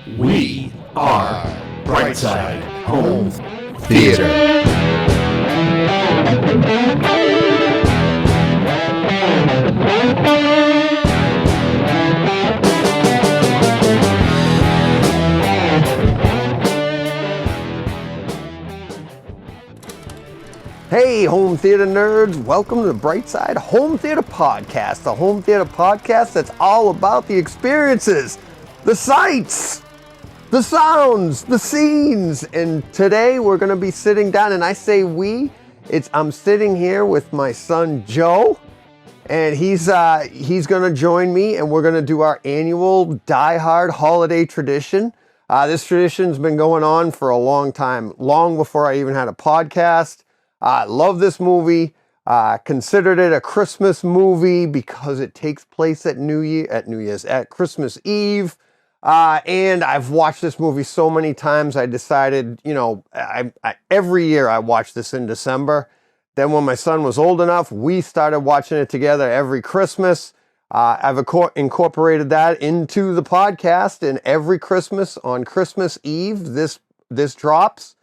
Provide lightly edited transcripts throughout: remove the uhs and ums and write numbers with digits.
We are Brightside Home Theater. Hey, home theater nerds, welcome to the Brightside Home Theater Podcast, the home theater podcast that's all about the experiences, the sights, the sounds, the scenes. And today we're going to be sitting down, and I say I'm sitting here with my son Joe, and he's going to join me, and we're going to do our annual Die Hard holiday tradition. This tradition's been going on for a long time, long before I even had a podcast. I love this movie. Considered it a Christmas movie because it takes place at Christmas Eve. And I've watched this movie so many times. I decided, every year I watch this in December. Then when my son was old enough, we started watching it together every Christmas. I've incorporated that into the podcast, and every Christmas on Christmas Eve, this drops.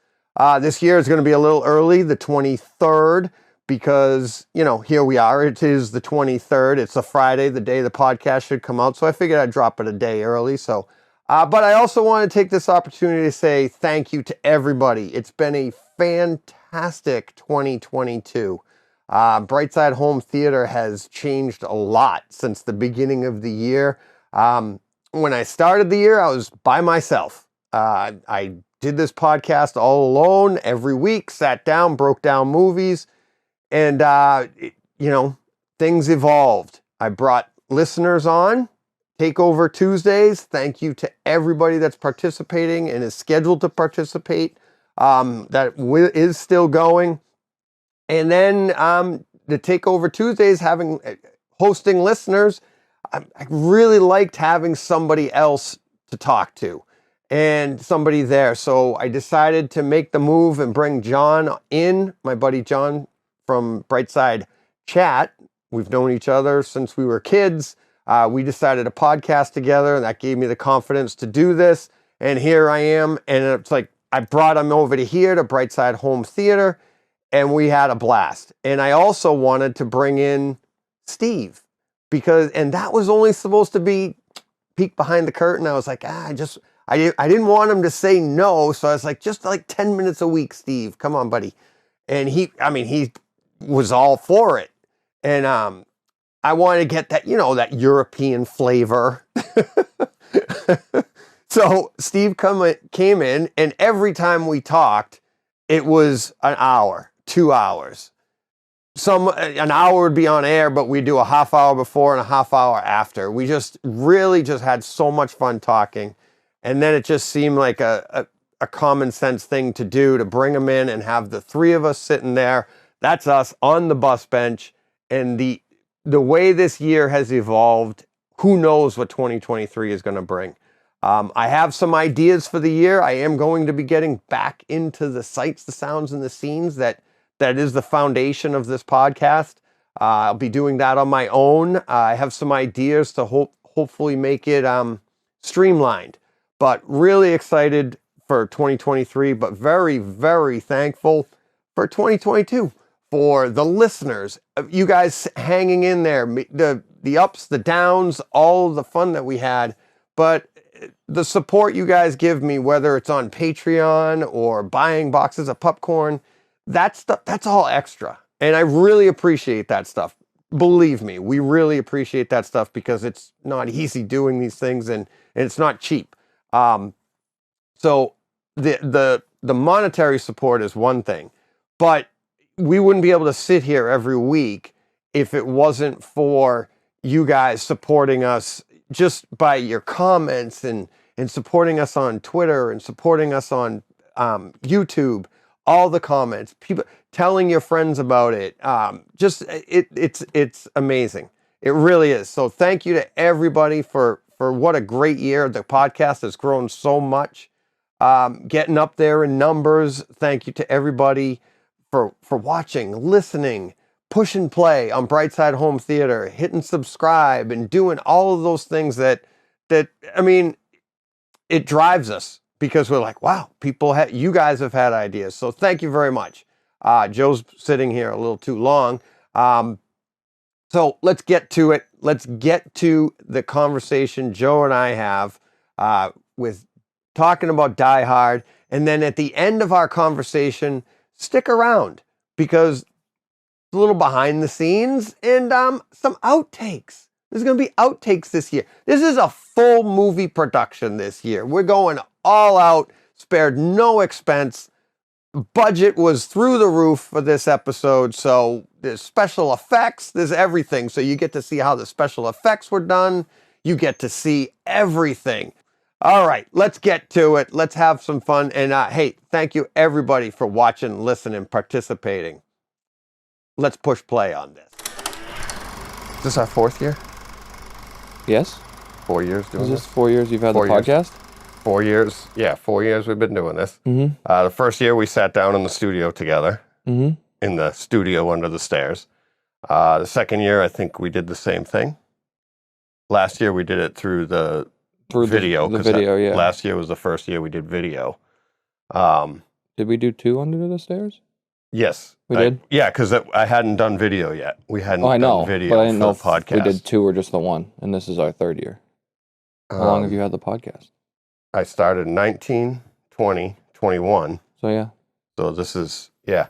This year is going to be a little early, the 23rd, because, here we are. It is the 23rd. It's a Friday, the day the podcast should come out. So I figured I'd drop it a day early. So, but I also want to take this opportunity to say thank you to everybody. It's been a fantastic 2022. Brightside Home Theater has changed a lot since the beginning of the year. When I started the year, I was by myself. I did this podcast all alone every week, sat down, broke down movies, and, things evolved. I brought listeners on, Takeover Tuesdays. Thank you to everybody that's participating and is scheduled to participate. That is still going. And then the Takeover Tuesdays, hosting listeners, I really liked having somebody else to talk to. And somebody there. So I decided to make the move and bring John in, my buddy John from Brightside Chat. We've known each other since we were kids. We decided to podcast together, and that gave me the confidence to do this. And here I am. And it's like I brought him over to here to Brightside Home Theater, and we had a blast. And I also wanted to bring in Steve and that was only supposed to be peek behind the curtain. I was like, I didn't want him to say no, so I was like, just like 10 minutes a week, Steve. Come on, buddy. And he was all for it. And I wanted to get that, that European flavor. So Steve came in, and every time we talked, it was an hour, 2 hours. An hour would be on air, but we'd do a half hour before and a half hour after. We just really just had so much fun talking. And then it just seemed like a common sense thing to do, to bring them in and have the three of us sitting there. That's us on the bus bench. And the way this year has evolved, who knows what 2023 is going to bring. I have some ideas for the year. I am going to be getting back into the sights, the sounds, and the scenes that is the foundation of this podcast. I'll be doing that on my own. I have some ideas to hopefully make it streamlined. But really excited for 2023, but very, very thankful for 2022, for the listeners, you guys hanging in there, the ups, the downs, all of the fun that we had. But the support you guys give me, whether it's on Patreon or buying boxes of popcorn, that's all extra. And I really appreciate that stuff. Believe me, we really appreciate that stuff, because it's not easy doing these things, and it's not cheap. So the monetary support is one thing, but we wouldn't be able to sit here every week if it wasn't for you guys supporting us just by your comments and supporting us on Twitter and supporting us on YouTube. All the comments, people telling your friends about it. It's amazing. It really is. So thank you to everybody for what a great year. The podcast has grown so much, getting up there in numbers. Thank you to everybody for watching, listening, push and play on Brightside Home Theater, hitting subscribe, and doing all of those things that it drives us because we're like, wow, you guys have had ideas. So thank you very much. Joe's sitting here a little too long. So let's get to it. Let's get to the conversation Joe and I have with talking about Die Hard. And then at the end of our conversation, stick around because it's a little behind the scenes and some outtakes. There's going to be outtakes this year. This is a full movie production this year. We're going all out, spared no expense. Budget was through the roof for this episode. So there's special effects, there's everything. So you get to see how the special effects were done. You get to see everything. All right, let's get to it. Let's have some fun. And hey, thank you everybody for watching, listening, participating. Let's push play on this. Is this our 4th year? Yes. 4 years doing Is this? this 4 years you've had 4 the years. podcast? 4 years. Yeah, 4 years we've been doing this. Mm-hmm. The first year we sat down in the studio together, Mm-hmm. in the studio under the stairs. The second year, I think we did the same thing. Last year we did it through the video. The 'cause video, yeah. Last year was the first year we did video. Did we do 2 under the stairs? Yes. We did? Yeah, because I hadn't done video yet. We hadn't I know, done video but I didn't for know the if podcast. we did 2 or just the 1, and this is our 3rd year. How long have you had the podcast? I started 19, 20, 21. So yeah. So this is, yeah.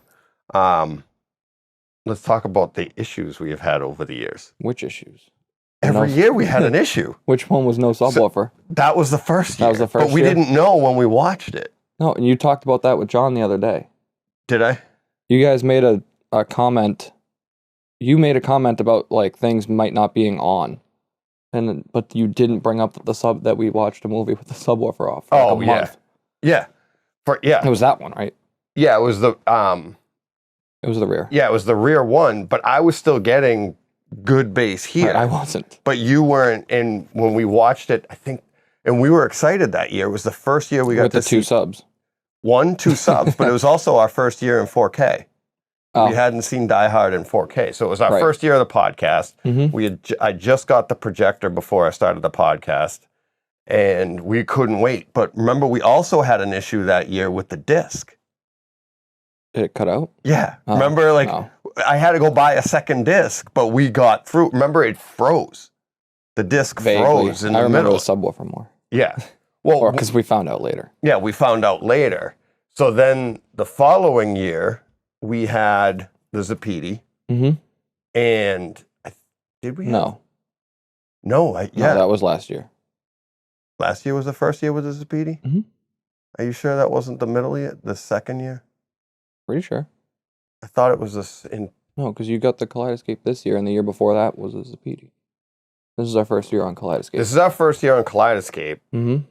Let's talk about the issues we have had over the years. Which issues? Every No. year we had an issue. Which one was no subwoofer? That was the first year. That was the first But we year? didn't know when we watched it. No, and you talked about that with John the other day. Did I? You guys made a comment. You made a comment about like things might not being on. But you didn't bring up the sub that we watched a movie with the subwoofer off for like a month. Yeah. It was that one, right? Yeah, it was the It was the rear. yeah, it was the rear one, but I was still getting good bass here. Right, I wasn't. But you weren't, and when we watched it, I think, and we were excited that year. It was the first year we got With to the 2 see subs. 2 subs, but it was also our first year in 4K. Oh. We hadn't seen Die Hard in 4K, so it was our Right. first year of the podcast. Mhm. I just got the projector before I started the podcast, and we couldn't wait. But remember, we also had an issue that year with the disc. Did it cut out? Yeah, Oh, remember, like no. I had to go buy a second disc, but we got through. Remember, it froze. The disc Vaguely. froze in I the remember middle. the subwoofer more. Yeah. Well, Or because we found out later. yeah, we found out later. So then the following year, we had the Zapiti, Mm-hmm. and did we? No. No, No, yeah. that was last year. Last year was the first year with the Zapiti? Mhm. Are you sure that wasn't the middle year, the second year? Pretty sure. I thought it was this in. No, because you got the Kaleidoscape this year, and the year before that was the Zapiti. This is our first year on Kaleidoscape. This is our first year on Kaleidoscape, Mm-hmm.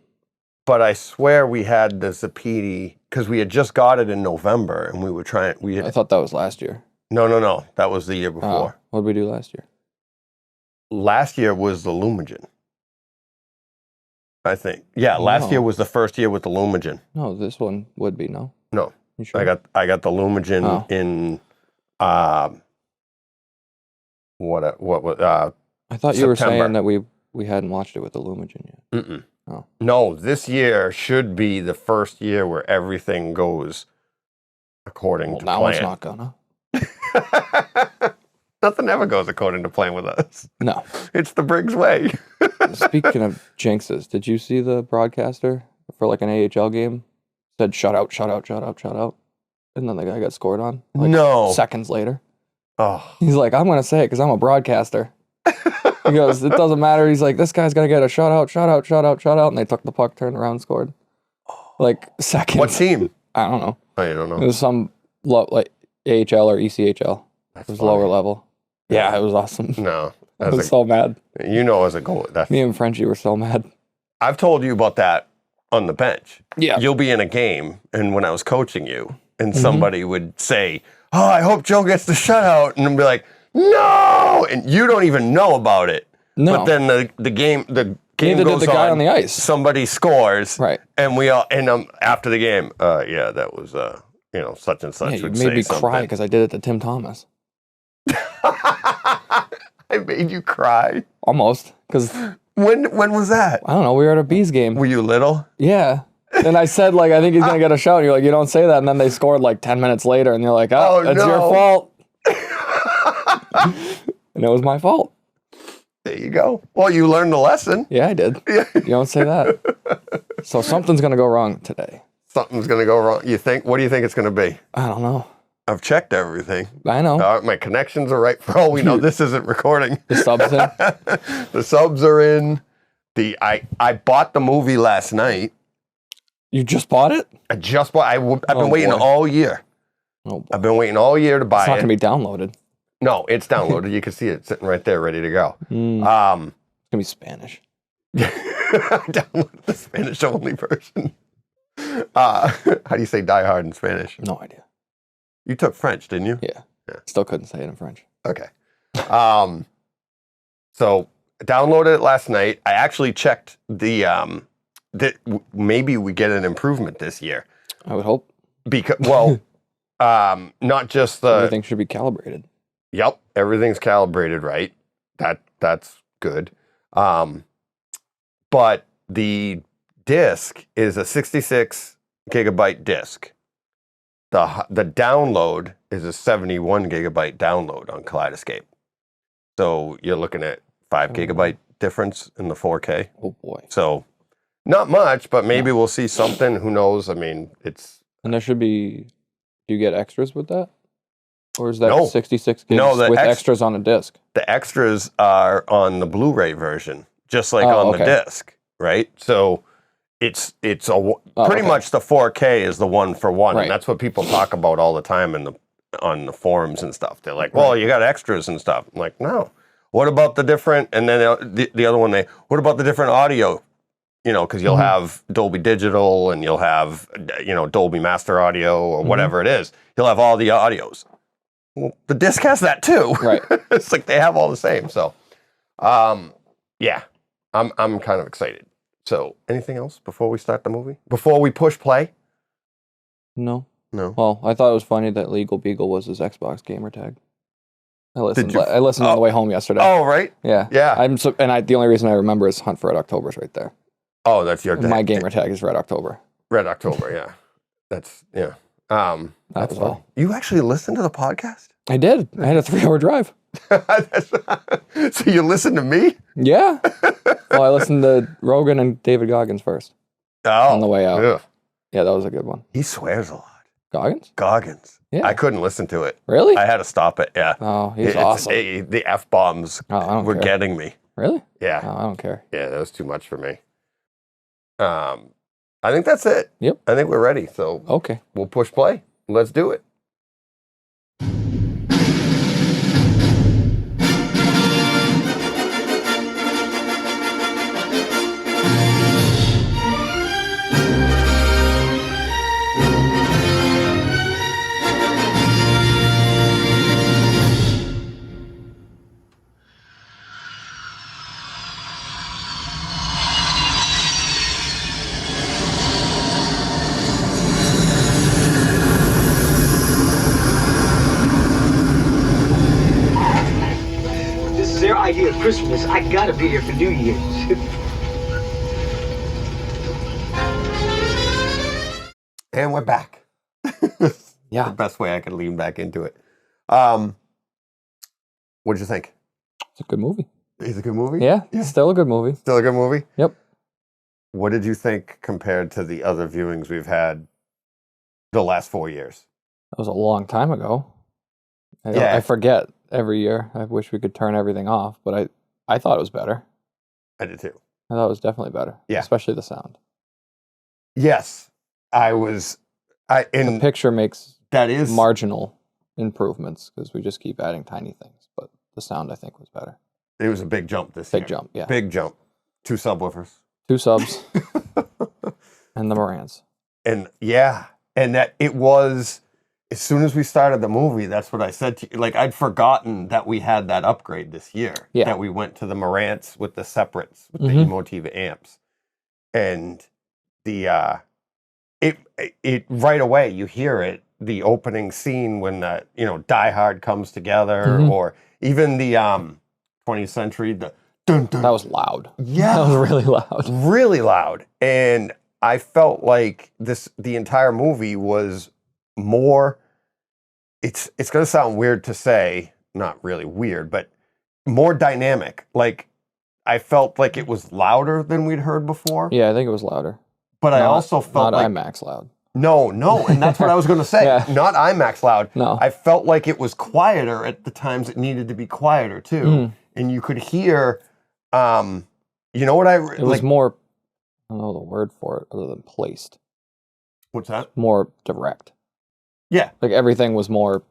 but I swear we had the Zapiti because we had just got it in November, and we were trying. We I had, thought that was last year. no, that was the year before. What did we do last year? Last year was the Lumigen. I think. Yeah, last No. year was the first year with the Lumigen. No, this one would be, no? No. You sure? I got the Lumigen Oh. in what I thought you were September. saying that we hadn't watched it with the Lumigen yet. mm-mm. Oh. No, this year should be the first year where everything goes according Well, to now plan. it's not gonna. Nothing ever goes according to plan with us. No. It's the Briggs way. Speaking of jinxes, did you see the broadcaster for like an AHL game? Said shut out, shut out, shut out, shut out. And then the guy got scored on. Like No. Seconds later. Oh. He's like, I'm going to say it because I'm a broadcaster. He goes, it doesn't matter. He's like, this guy's going to get a shutout, shutout, shutout, shutout. And they took the puck, turned around, and scored. Like seconds. What team? I don't know. Oh, you don't It know. was some like AHL or ECHL. That's It was funny. lower level. Yeah, it was awesome. No. I was so mad. You know as a goal. That's, Me and Frenchie were so mad. I've told you about that on the bench. Yeah. You'll be in a game, and when I was coaching you, and Mm-hmm. somebody would say, "Oh, I hope Joe gets the shutout," and I'd be like, "No!" And you don't even know about it. No. But then the game Neither goes did the guy on on the ice. Somebody scores, Right. And we all after the game, yeah, that was such and such Yeah, you would made say me cry something. because I did it to Tim Thomas. I made you cry. Almost. Because When was that? I don't know. We were at a Bees game. Were you little? Yeah. And I said, like, I think he's going to get a shot. And you're like, you don't say that. And then they scored like 10 minutes later. And you're like, oh, it's your fault. And it was my fault. There you go. Well, you learned the lesson. Yeah, I did. You don't say that. So something's going to go wrong today. Something's going to go wrong. You think? What do you think it's going to be? I don't know. I've checked everything. I know. My connections are right. For all we know, this isn't recording. The subs in. The subs are in. I bought the movie last night. You just bought it? I just bought. I've been waiting all year. Oh, boy. I've been waiting all year to buy It's not it. going to be downloaded. No, it's downloaded. You can see it sitting right there, ready to go. It's going to be Spanish. I downloaded the Spanish only version. How do you say Die Hard in Spanish? No idea. You took French, didn't you? Yeah. Still couldn't say it in French. Okay. So I downloaded it last night. I actually checked that maybe we get an improvement this year. I would hope. Because, not just the... Everything should be calibrated. Yep, everything's calibrated right. That's good. But the disc is a 66 gigabyte disc. The download is a 71 gigabyte download on Kaleidoscape. So you're looking at 5 gigabyte difference in the 4K. Oh boy. So not much, but maybe we'll see something. Who knows? I mean, it's... And there should be... Do you get extras with that? Or is that No. 66 gigs with extras on a disc? The extras are on the Blu-ray version, just like on the disc, right? So it's pretty much the 4K is the one for one, Right. and that's what people talk about all the time on the forums and stuff. They're like, "Well, you got extras and stuff." I'm like, "No. What about the different?" And then the other one, what about the different audio? You know, because you'll have Dolby Digital and you'll have Dolby Master Audio or whatever it is. You'll have all the audios. Well, the disc has that too. Right. It's like they have all the same. So, yeah, I'm kind of excited. So, anything else before we start the movie? Before we push play? No. No. Well, I thought it was funny that Legal Beagle was his Xbox gamer tag. I listened. you- I listened on the way home yesterday. Oh, right. Yeah. Yeah. The only reason I remember is Hunt for Red October's right there. Oh, that's your My gamer tag is Red October. Red October. Yeah. That's yeah. That That's was all. You actually listened to the podcast? I did. I had a 3-hour drive. So you listened to me? Yeah. Well, I listened to Rogan and David Goggins first Oh, on the way out. ugh. Yeah, that was a good one. He swears a lot. Goggins? Goggins. Yeah. I couldn't listen to it. Really? I had to stop it. Yeah. Oh, he's awesome. The F bombs Oh, I don't were care. getting me. Really? Yeah. Oh, I don't care. Yeah, that was too much for me. I think that's it. Yep. I think we're ready. So Okay. we'll push play. Let's do it. This is their idea of Christmas. I gotta be here for New Year's. And we're back. Yeah. The best way I could lean back into it. What did you think? It's a good movie. Is it a good movie? Yeah. Still a good movie. Still a good movie? Yep. What did you think compared to the other viewings we've had the last 4 years? That was a long time ago. Yeah. I forget every year. I wish we could turn everything off, but I thought it was better. I did too. I thought it was definitely better. Yeah. Especially the sound. Yes. And Picture makes that is marginal improvements because we just keep adding tiny things, but the sound I think was better. it was a big jump this year. Big jump, yeah. Big jump. 2 subwoofers. 2 subs and the Morans. And yeah, and that it was as soon as we started the movie, that's what I said to you. Like I'd forgotten that we had that upgrade this year. Yeah. That we went to the Marantz with the separates, with the Mhm. Emotive amps. And the it right away you hear it, the opening scene when the Die Hard comes together, Mhm. or even the 20th century, the dun, dun. That was loud. Yeah. That was really loud. Really loud. And I felt like the entire movie was more, it's going to sound weird to say, not really weird, but more dynamic. Like, I felt like it was louder than we'd heard before. Yeah, I think it was louder. But I also felt not like IMAX loud. No, and that's what I was going to say. Yeah. Not IMAX loud. No. I felt like it was quieter at the times it needed to be quieter too, and you could hear. You know what It was more. I don't know the word for it other than placed. What's that? More direct. Yeah, Like everything was more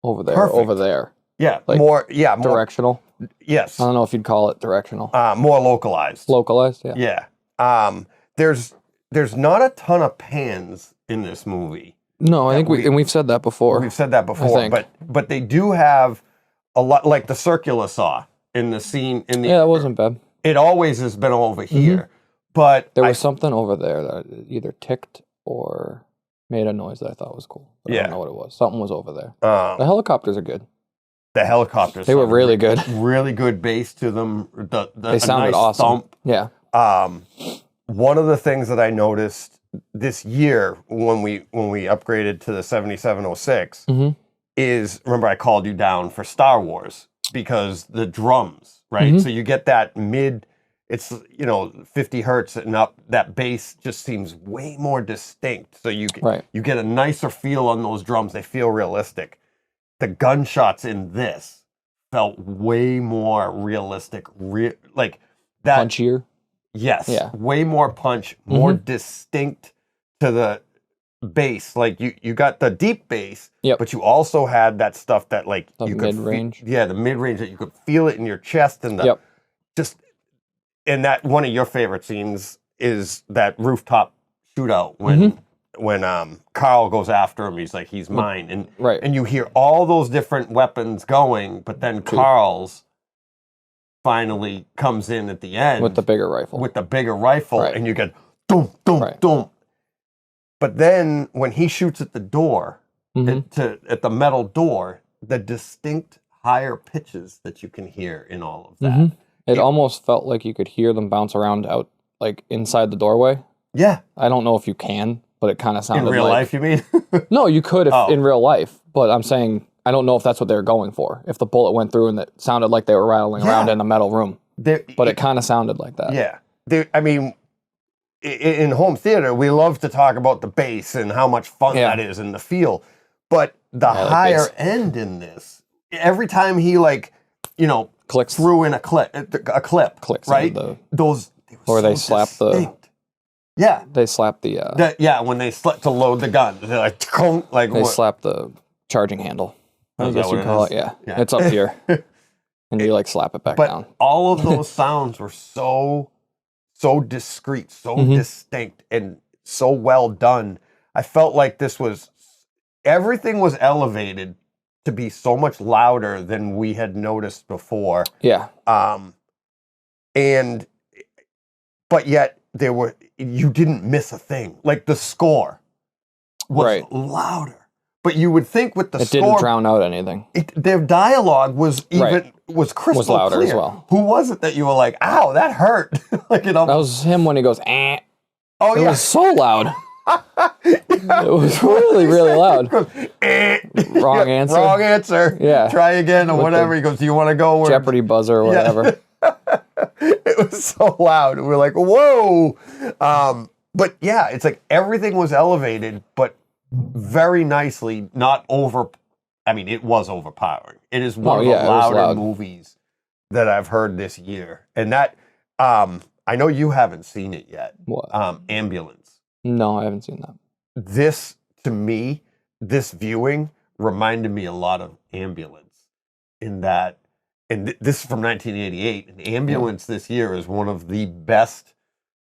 over there, Perfect. over there. yeah, Like, more. Yeah, more. Directional. Yes, I don't know if you'd call it directional. more localized. Localized. Yeah. Yeah. There's not a ton of pans in this movie. No, I think we've said that before. We've said that before, think. but they do have a lot, like the circular saw in the scene in the. Yeah, that wasn't bad. It always has been over here, but There was something over there that either ticked or made a noise that I thought was cool. But I Yeah. don't know what it was. Something was over there. The helicopters are good. the helicopters. They were sounded really good. Really good bass to them. They sounded nice awesome. thump. Yeah. One of the things that I noticed this year when we upgraded to the 7706 is, remember I called you down for Star Wars because the drums, right? So you get that it's 50 hertz and up. That bass just seems way more distinct. So you get a nicer feel on those drums. They feel realistic. The gunshots in this felt way more realistic. Like that. Punchier. Yes. Yeah. Way more punch, more distinct to the bass. Like you got the deep bass, but you also had that stuff that like The you could mid-range. the mid-range that you could feel it in your chest and the just, and that one of your favorite scenes is that rooftop shootout when Carl goes after him. He's like, he's mine. And and you hear all those different weapons going, but then Carl's finally comes in at the end With the bigger rifle. and you get boom, boom, boom. But then when he shoots at the door, at the metal door, the distinct higher pitches that you can hear in all of that. It almost felt like you could hear them bounce around out, like inside the doorway. Yeah. I don't know if you can, but it kind of sounded In real life, you mean? No, you could in real life, but I'm saying I don't know if that's what they were going for. If the bullet went through and it sounded like they were rattling around in the metal room. But it kind of sounded like that. Yeah. I mean, in home theater, we love to talk about the bass and how much fun that is and the feel. But the higher end in this, every time he clicks threw in a clip, clicks, right? They slap distinct. Yeah. They slap the when they to load the gun, they're like they slap the charging handle. I guess you call it. Yeah. It's up here. And you slap it back down. All of those sounds were so discreet, so distinct, and so well done. I felt like everything was elevated to be so much louder than we had noticed before. Yeah. But yet you didn't miss a thing. Like the score was louder. But you would think with the score, it didn't drown out anything. Their dialogue was crystal was louder clear. as well. Who was it that you were like, "Ow, that hurt"? That was him when he goes, "Eh." Oh, it was so loud. It was really, really loud. Goes, eh. Wrong answer. Wrong answer. Yeah. Try again or With whatever. He goes, "Do you want to go?" Jeopardy buzzer or whatever. It was so loud. We were like, "Whoa!" But yeah, it's like everything was elevated, but very nicely, not over. I mean, it was overpowering. It is one of the louder movies that I've heard this year, and that I know you haven't seen it yet. What? Ambulance. No, I haven't seen that. This, to me, this viewing reminded me a lot of Ambulance, in that, and this is from 1988. And Ambulance this year is one of the best.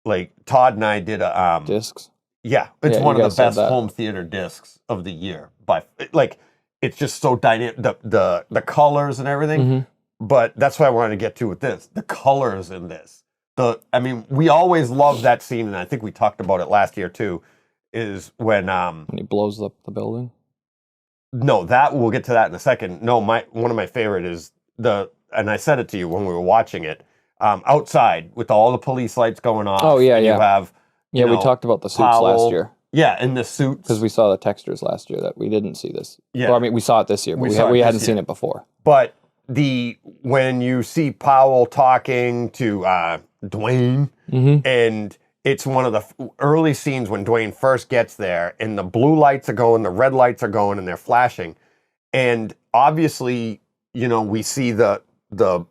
Like Todd and I did a discs. Yeah, it's one of the best home theater discs of the year. It's just so dynamic, the colors and everything. But that's what I wanted to get to with this. The colors in this. We always love that scene, and I think we talked about it last year too, is when he blows up the building. No, we'll get to that in a second. No, one of my favorite is and I said it to you when we were watching it, outside with all the police lights going off. Oh, yeah, and yeah. You have, Yeah, we know, talked about the suits Powell. last year. Yeah, in the suits. Because we saw the textures last year that we didn't see this. Yeah. Well, I mean, we saw it this year, but We saw it we this hadn't year. seen it before. But when you see Powell talking to Dwayne, and it's one of the early scenes when Dwayne first gets there, and the blue lights are going, the red lights are going, and they're flashing, and obviously, we see the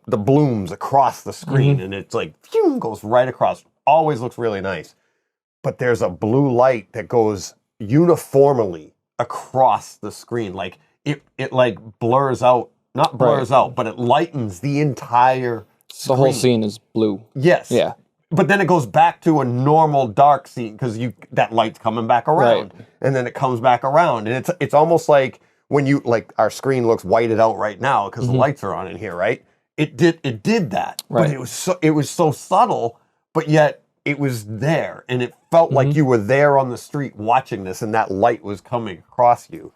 blooms across the screen, and it's like phew, goes right across. Always looks really nice, but there's a blue light that goes uniformly across the screen, like it like blurs out. Not blurs out, but it lightens the entire screen. The whole scene is blue. Yes. Yeah. But then it goes back to a normal dark scene because that light's coming back around, and then it comes back around, and it's almost like when you like our screen looks whited out right now because the lights are on in here, right? It did that, Right. but it was so subtle, but yet it was there, and it felt like you were there on the street watching this, and that light was coming across you.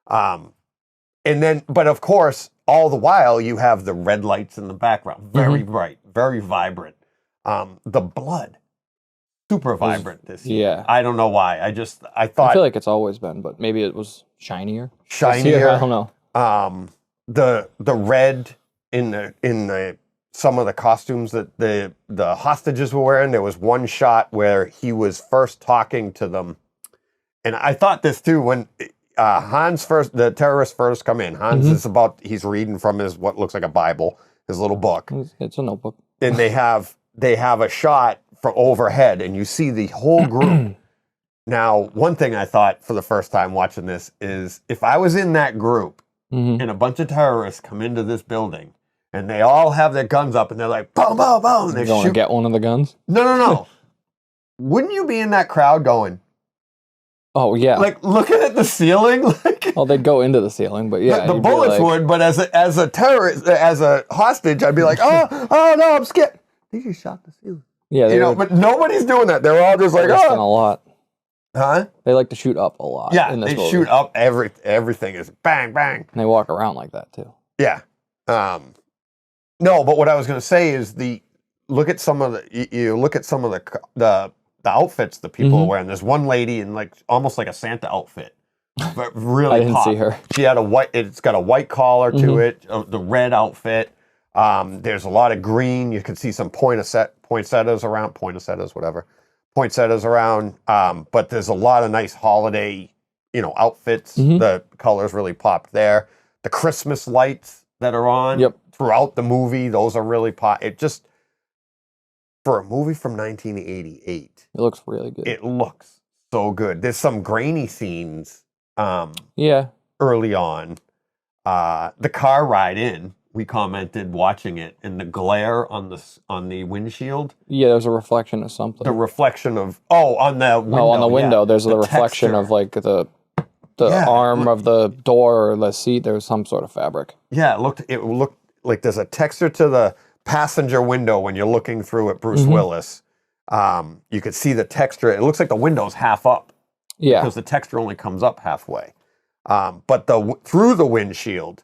And then, but of course, all the while you have the red lights in the background, very bright, very vibrant. The blood, super vibrant this year. Yeah. I don't know why. I thought I feel like it's always been, but maybe it was shinier. shinier. This year, I don't know. The red in the some of the costumes that the hostages were wearing. There was one shot where he was first talking to them, and I thought this too when. The terrorists first come in. Hans is he's reading from what looks like a Bible, his little book. It's a notebook. And they have a shot from overhead and you see the whole group. Now, one thing I thought for the first time watching this is if I was in that group and a bunch of terrorists come into this building and they all have their guns up and they're like, boom, boom, boom. You're going to get one of the guns? No. Wouldn't you be in that crowd going, Oh, yeah. like looking at the ceiling? Like, Well, they'd go into the ceiling, but yeah. the you'd be bullets like- would, but as a terrorist, as a hostage, I'd be like, oh no, I'm scared. I think you shot the ceiling. Yeah, they But nobody's doing that. They're all just like, a oh, lot. huh? They like to shoot up a lot. Yeah, in this they movie. shoot up everything is bang, bang. And they walk around like that too. Yeah. No, but what I was going to say is look at some of the outfits the people are wearing. There's one lady in like almost like a Santa outfit. But really I didn't pop. see her. She had it's got a white collar to it, the red outfit. There's a lot of green. You can see some poinsettias around. But there's a lot of nice holiday, outfits. The colors really popped there. The Christmas lights that are on throughout the movie, those are really pop. It just, for a movie from 1988, It looks really good. it looks so good. There's some grainy scenes Yeah. early on. The car ride in, we commented watching it, and the glare on the windshield, Yeah, there's a reflection of something. the reflection of on the window. on the window, there's the reflection texture. of like the Yeah, arm of the door or the seat. There was some sort of fabric. Yeah, it looked like there's a texture to the passenger window when you're looking through at Bruce Willis. You could see the texture. It looks like the window's half up Yeah. because the texture only comes up halfway. But through the windshield,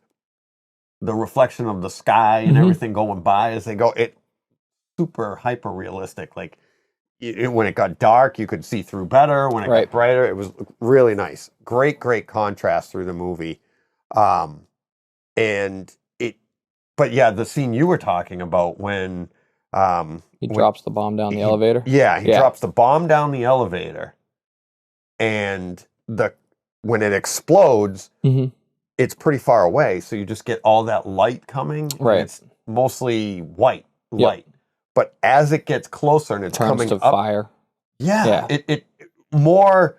the reflection of the sky and everything going by as they go, it super hyper realistic. Like when it got dark, you could see through better. When it got brighter, it was really nice. Great contrast through the movie. But yeah, the scene you were talking about when He drops the bomb down the elevator. Yeah, he drops the bomb down the elevator, and when it explodes, it's pretty far away, so you just get all that light coming. Right. And it's mostly white light, but as it gets closer and it's Turns coming to up, fire. yeah, it more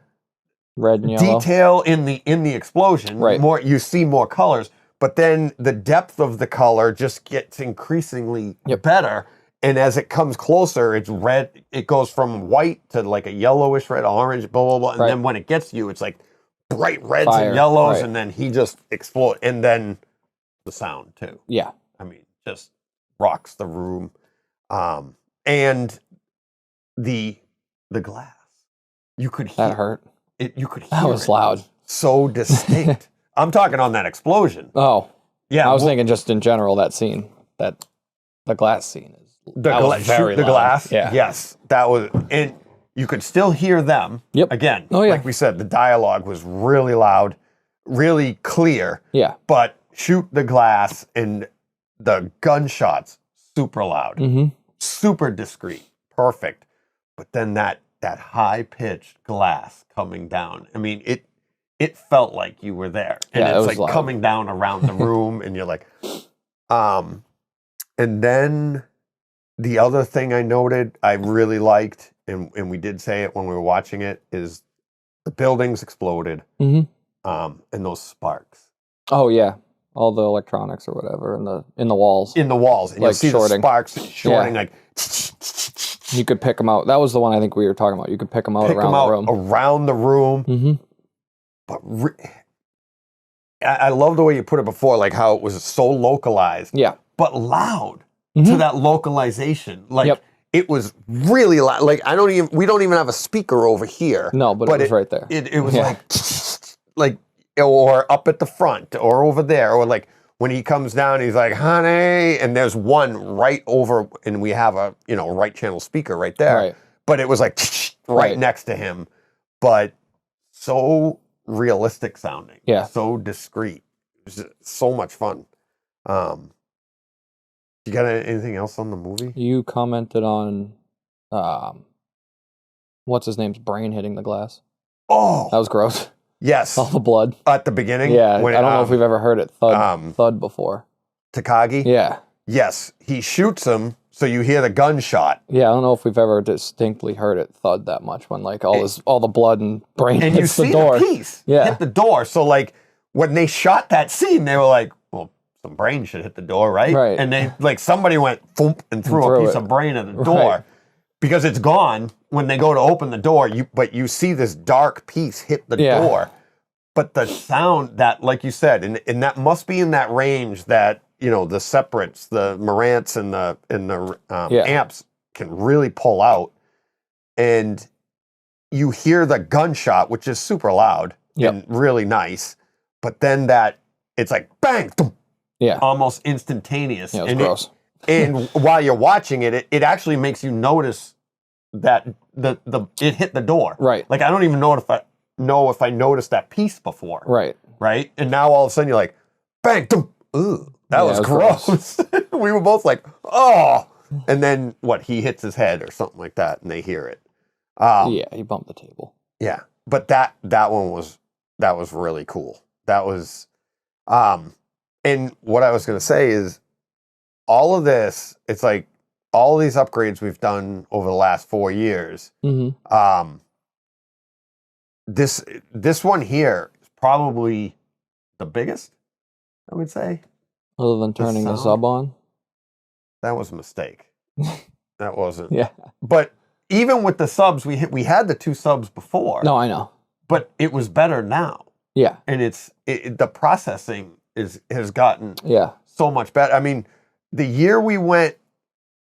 Red and yellow. detail in the explosion. Right. More, you see more colors, but then the depth of the color just gets increasingly better. And as it comes closer, it's red. It goes from white to like a yellowish red, orange, blah blah blah. And then when it gets to you, it's like bright reds Fire, and yellows, right. and then he just explodes. And then the sound too. Yeah. I mean, just rocks the room. And the glass, you could hear That hurt. it. You could hear That was it loud. so distinct. I'm talking on that explosion. Oh. Yeah, I was thinking just in general, that scene, the glass scene is That was very shoot the loud. glass. Yeah. Yes, that was, and you could still hear them. Yep. Again, Oh, yeah. like we said, the dialogue was really loud, really clear. Yeah. But shoot the glass and the gunshots super loud, super discreet, perfect. But then that high pitched glass coming down. I mean, it felt like you were there, and Yeah, it it's was like loud. coming down around the room, and you're like, and then the other thing I noted I really liked, and we did say it when we were watching it, is the buildings exploded, and those sparks Oh yeah, all the electronics or whatever in the walls. in the walls, and you'll Like see shorting. the sparks shorting, like You could pick them out. That was the one I think we were talking about. You could pick them out pick around them out the room. around the room. But I love the way you put it before, like how it was so localized, Yeah. but loud to that localization. Like Yep. it was really loud. Like we don't even have a speaker over here. No, but it was right there. It was Yeah. like, or up at the front, or over there, or like when he comes down, he's like, "Honey," and there's one right over, and we have a right channel speaker right there. Right. But it was like right Right. next to him, but so realistic sounding. Yeah. So discreet. It was just so much fun. You got anything else on the movie? You commented on what's his name's brain hitting the glass. Oh, That was gross. yes. All the blood. At the beginning? Yeah. when, I don't know if we've ever heard it thud before. Takagi? Yeah. Yes. He shoots him, so you hear the gunshot. Yeah, I don't know if we've ever distinctly heard it thud that much when like all the blood and brain And you hits see the door. the piece Yeah. hit the door. So, like, when they shot that scene, they were like, well, some brain should hit the door, right? Right. And they, like, somebody went thump and threw a threw piece it. of brain at the door. Right. Because it's gone when they go to open the door, but you see this dark piece hit the Yeah. door. But the sound that, like you said, and that must be in that range that, the separates, the Marantz and the Yeah. amps can really pull out. And you hear the gunshot, which is super loud Yep. and really nice. But then it's like bang, thump, Yeah. almost instantaneous. Yeah, it was and gross. and while you're watching it actually makes you notice that it hit the door. Right. Like I don't even know if I noticed that piece before. Right. Right. And now all of a sudden you're like, bang, thump, ooh, that Yeah, was it was gross. We were both like, oh. And then he hits his head or something like that, and they hear it. Yeah, he bumped the table. Yeah. But that one was really cool. That was, and what I was going to say is all of this, it's like all these upgrades we've done over the last 4 years. Mm-hmm. This one here is probably the biggest, I would say. Other than turning the sound? sub on. That was a mistake. That wasn't. Yeah. But even with the subs, we had the 2 subs before. No, I know. But it was better now. Yeah. And the processing has gotten Yeah. so much better. I mean, the year we went,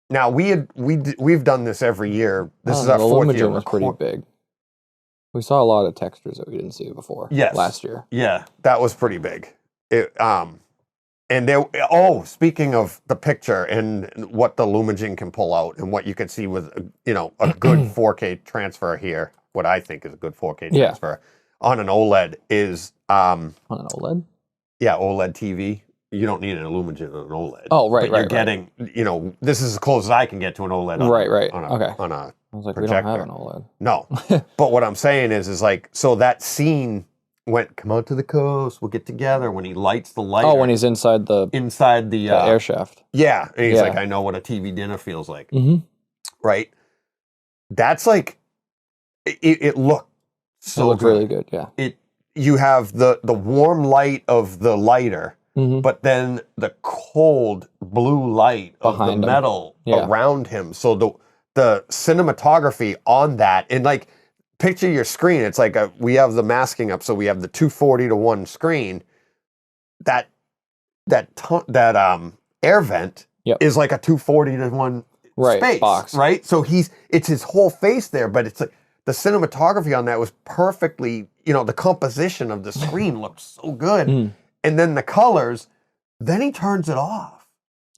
now we've done this every year. This is our the 4th year. Lumagen was pretty big. We saw a lot of textures that we didn't see before. Yes. Last year. Yeah, that was pretty big. And speaking of the picture and what the Lumagen can pull out and what you can see with a good 4K transfer here, what I think is a good 4K Yeah. transfer on an OLED is On an OLED? yeah, OLED TV. You don't need an Lumagen on an OLED. Oh, right, but right, you're right. getting, this is as close as I can get to an OLED. Right, right. On Okay. On a I was like, projector. we don't have an OLED. No. But what I'm saying is like, so that scene went, come out to the coast, we'll get together, when he lights the light. Oh, when he's inside the inside the air shaft. yeah, and he's Yeah. like, I know what a TV dinner feels like. Mm-hmm. Right? That's like, it looked So so it looked good. really good, yeah. You have the warm light of the lighter, Mm-hmm. but then the cold blue light of Behind the him. metal Yeah. around him. So the cinematography on that, and like picture your screen. It's like we have the masking up, so we have the 240 to 1 screen. That air vent Yep. is like a 240 to 1 Right, space, box. right? So it's his whole face there, but it's like the cinematography on that was perfectly, the composition of the screen looked so good. Mm. And then the colors, then he turns it off.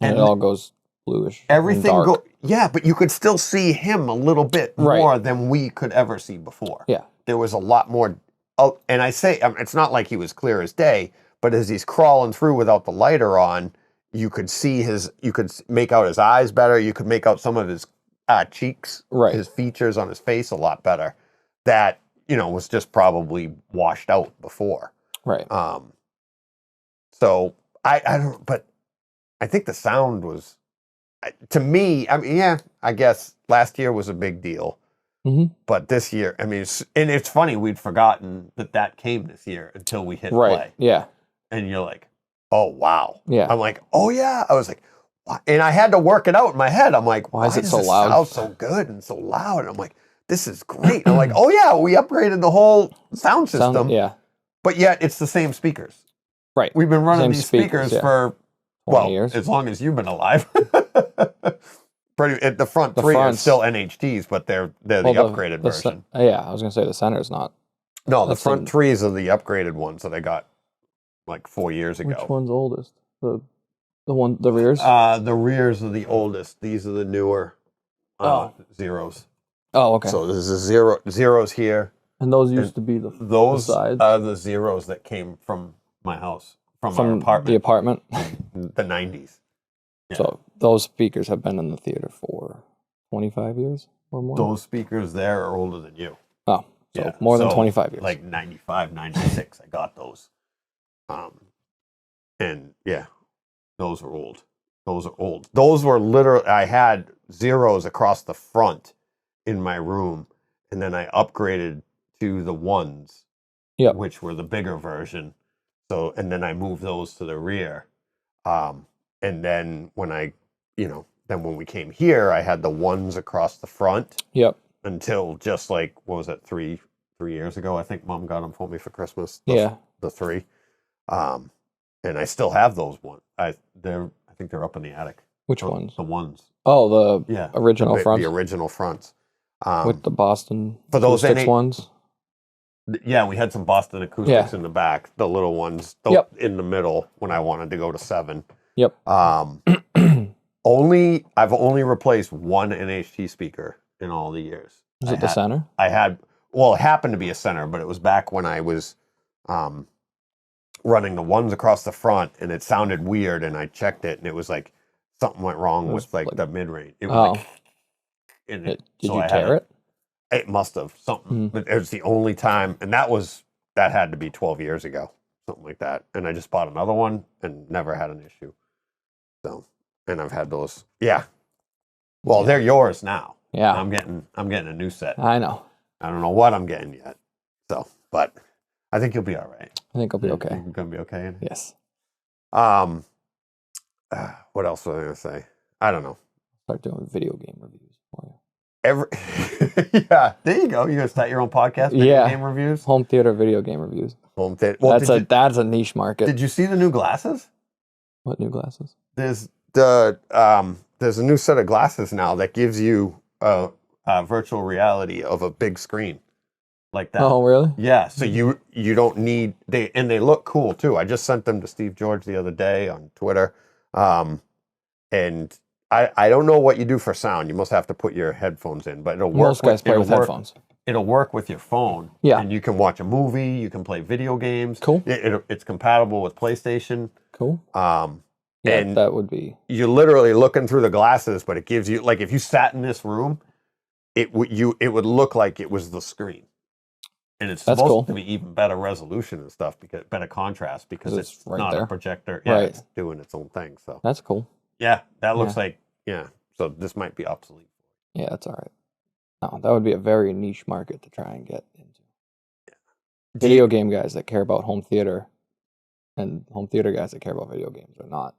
And it all goes bluish. Everything and dark. yeah, but you could still see him a little bit Right. more than we could ever see before. Yeah. There was a lot more. Oh, and I say it's not like he was clear as day, but as he's crawling through without the lighter on, you could see you could make out his eyes better. You could make out some of his cheeks, Right. his features on his face a lot better. That, was just probably washed out before. Right. So I don't, but I think the sound was, to me, I mean, yeah, I guess last year was a big deal. Mhm. But this year, I mean, it's funny, we'd forgotten that came this year until we hit Right. play. Yeah. And you're like, oh, wow. Yeah. I'm like, oh, yeah. I was like, "Why?" And I had to work it out in my head. I'm like, Why is it does so this loud? sound so good and so loud? And I'm like, this is great. And I'm like, oh, yeah, we upgraded the whole sound system. Yeah. But yet it's the same speakers. Right. We've been running Same these speakers, speakers yeah. for, 20 years. as long as you've been alive. The front The three are fronts- still NHTs, but they're the upgraded version. Yeah, I was gonna say the center's not. No, the that's front in- threes are the upgraded ones that I got like 4 years ago. Which one's oldest? The rears? The rears are the oldest. These are the newer zeros. Oh, okay. So there's a zeros here. And those used to be the Those sides are the zeros that came from my house, from our from apartment, the apartment. the 90s. Yeah. So those speakers have been in the theater for 25 years or more. Those speakers there are older than you. Oh, so Yeah, more than so, 25 years. Like 95, 96, I got those. And yeah, those are old. Those are old. Those were literally, I had zeros across the front in my room, and then I upgraded to the ones, Yep. which were the bigger version. So, and then I moved those to the rear. And then when when we came here, I had the ones across the front Yep. until just like, what was it, three years ago? I think Mom got them for me for Christmas. Yeah. The three. And I still have those ones. I think they're up in the attic. Which ones? The ones. Oh, the Yeah. original the fronts original fronts. with the Boston for those acoustics ones. Yeah, we had some Boston acoustics in the back, the little ones in the middle when I wanted to go to 7. Yep. I've only replaced one NHT speaker in all the years. Is it the center? It happened to be a center, but it was back when I was running the ones across the front, and it sounded weird, and I checked it, and it was like something went wrong with like the mid range. It was Did you tear it? It must have something. But it was the only time, and that had to be 12 years ago, something like that. And I just bought another one and never had an issue. So, and I've had those. Yeah. Well, they're yours now. Yeah. I'm getting a new set. I know. I don't know what I'm getting yet. So, but I think you'll be all right. I think I'll be okay. You're gonna be okay. Yes. What else was I gonna say? I don't know. Start doing video game reviews for you. Yeah, there you go. You're gonna start your own podcast. Video game reviews. Home theater video game reviews. Home theater. Well, that's a niche market. Did you see the new glasses? What new glasses? There's a new set of glasses now that gives you a virtual reality of a big screen like that. Oh, really? Yeah. So you don't need they look cool too. I just sent them to Steve George the other day on Twitter, and I don't know what you do for sound. You must have to put your headphones in, but it'll work. Most guys play with headphones. It'll work with your phone. Yeah. And you can watch a movie. You can play video games. Cool. It's compatible with PlayStation. Cool. Yeah, and that would be. You're literally looking through the glasses, but it gives you, like, if you sat in this room, it would look like it was the screen. And it's supposed to be even better resolution and stuff, because better contrast, because it's right not there. a projector. Yeah, Right. it's doing its own thing. So That's cool. yeah, that looks like So this might be obsolete. Yeah, that's all right. No, that would be a very niche market to try and get into. Yeah. Video game guys that care about home theater and home theater guys that care about video games are not.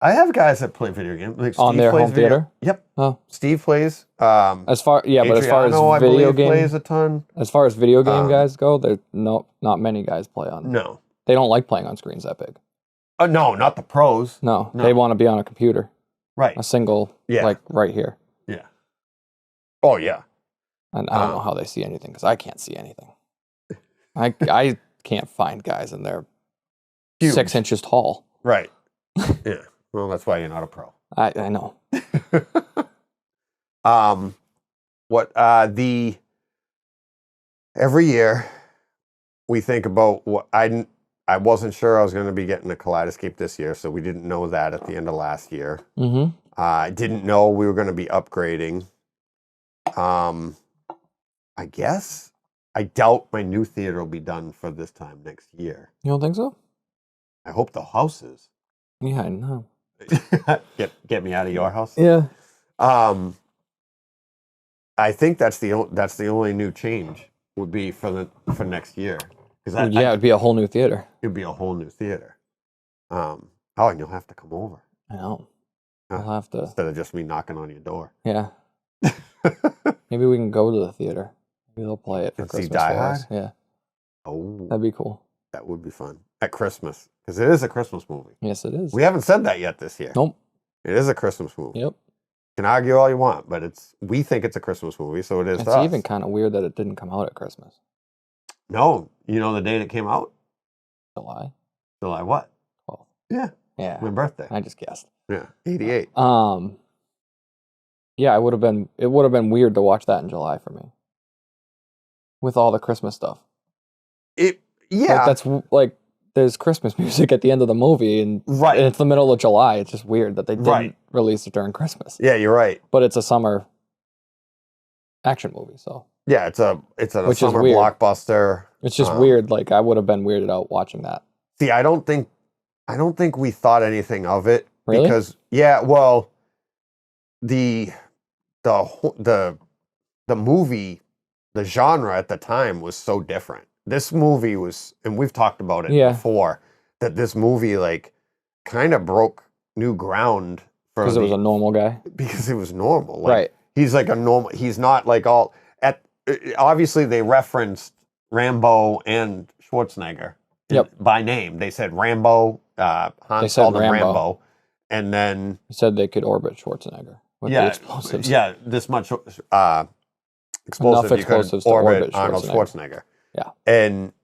I have guys that play video games. Like On Steve their plays home theater? Yep. Oh. Steve plays. But as far Adriano, I as video believe, plays game, a ton. as far as video game guys go, there not many guys play on. No. They don't like playing on screens that big. No, not the pros. No, No. they want to be on a computer, Right. a single, like right here. Yeah. Oh yeah. And I don't know how they see anything because I can't see anything. I can't find guys and they're Huge. 6 inches tall. Right. Yeah. Well, that's why you're not a pro. I know. Every year we think about what I wasn't sure I was going to be getting a Kaleidoscape this year, so we didn't know that at the end of last year. Mm-hmm. I didn't know we were going to be upgrading. I guess I doubt my new theater will be done for this time next year. You don't think so? I hope the house is. Yeah, I know. Get me out of your house. Yeah. I think that's the only new change would be for next year. It'd be a whole new theater. It'd be a whole new theater. And you'll have to come over. I know. I'll have to. Instead of just me knocking on your door. Yeah. Maybe we can go to the theater. Maybe they'll play it for And see Christmas Die for Hard? us. Yeah. Oh, That'd be cool. that would be fun. At Christmas. Because it is a Christmas movie. Yes, it is. We haven't said that yet this year. Nope. It is a Christmas movie. Yep. You can argue all you want, but we think it's a Christmas movie, so it is It's to us. even kind of weird that it didn't come out at Christmas. No, you know the date it came out? July July what? 12th. Yeah, Yeah. my birthday. I just guessed. Yeah, 88. Yeah, it would have been weird to watch that in July for me. With all the Christmas stuff. Yeah. Like there's Christmas music at the end of the movie and Right. it's the middle of July. It's just weird that they didn't Right. release it during Christmas. Yeah, you're right. But it's a summer action movie, so Yeah, it's a Which is summer weird. blockbuster. it's just weird. Like I would have been weirded out watching that. See, I don't think we thought anything of it Really? because the movie, the genre at the time was so different. This movie was, and we've talked about it Yeah. before, that this movie like kind of broke new ground for Because it was a normal guy. because it was normal. Like, Right. He's like a normal. He's not like all at. Obviously, they referenced Rambo and Schwarzenegger. Yep. By name, they said Rambo. Han They said called him Rambo. Rambo, and then He said they could orbit Schwarzenegger with the explosives. yeah, this much explosive. Enough You explosives could to orbit orbit Arnold Schwarzenegger. Schwarzenegger. Yeah. And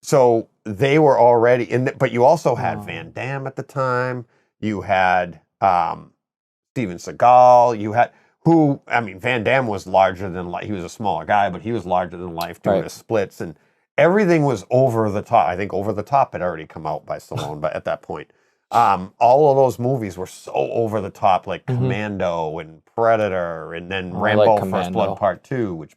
so they were already in. But you also had Oh. Van Damme at the time. You had Steven Seagal. You had Van Damme was larger than life. He was a smaller guy, but he was larger than life doing Right. his splits, and everything was over the top. I think Over the Top had already come out by Stallone, but at that point, all of those movies were so over the top, like Mhm. Commando and Predator, and then Oh, I Rambo: like First Commando. Blood Part 2, which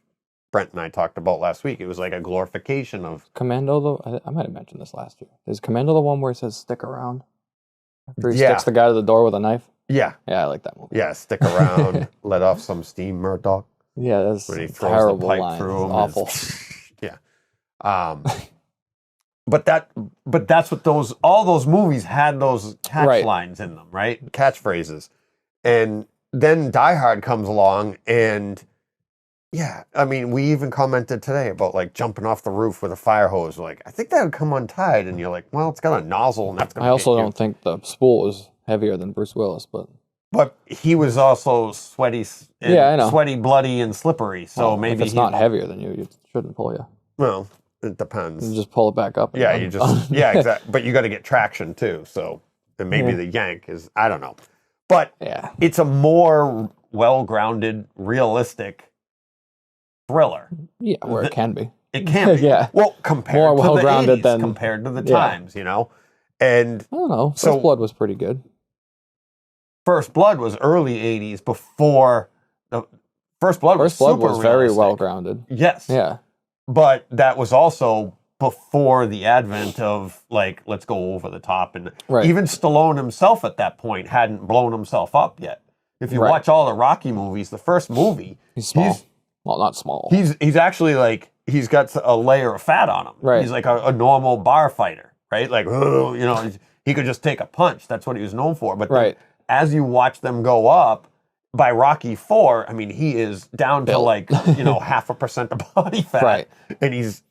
Brent and I talked about last week. It was like a glorification of. Commando, though, I might have mentioned this last year. Is Commando the one where it says stick around? After he Yeah. sticks the guy to the door with a knife? Yeah, Yeah, I like that movie. yeah. Stick around, let off some steam, Murdoch. Yeah, that's When he a throws terrible the pipe line. through It's him. awful. Yeah. But that's what all those movies had, those catch Right. lines in them, right? Catchphrases. And then Die Hard comes along and yeah, I mean, we even commented today about like jumping off the roof with a fire hose. Like, I think that would come untied, and you're like, well, it's got a nozzle, and that's gonna I also hit you. don't think the spool was heavier than Bruce Willis, but But he was also sweaty, Yeah, I know. sweaty, bloody, and slippery. So well, maybe if it's not heavier than you, it shouldn't pull you. Well, it depends. You just pull it back up. and Yeah, done. you just exactly. But you got to get traction too. So and maybe Yeah. the yank is I don't know, but Yeah. it's a more well-grounded, realistic thriller. Yeah, where it can be. It can be. Yeah. Well, compared More to well-grounded the 80s, than- compared to the yeah. times, And I don't know. First So- Blood was pretty good. First Blood was early '80s before the First Blood. First was Blood super was very realistic. well grounded. Yes. Yeah. But that was also before the advent of like, let's go over the top. And Right. even Stallone himself at that point hadn't blown himself up yet. If you Right. watch all the Rocky movies, the first movie, He's small. Well, not small. he's actually like, he's got a layer of fat on him. Right. He's like a normal bar fighter, right? Like, he could just take a punch. That's what he was known for. But then Right. as you watch them go up, by Rocky IV, I mean, he is down to Built. like, 0.5% of body fat. Right. And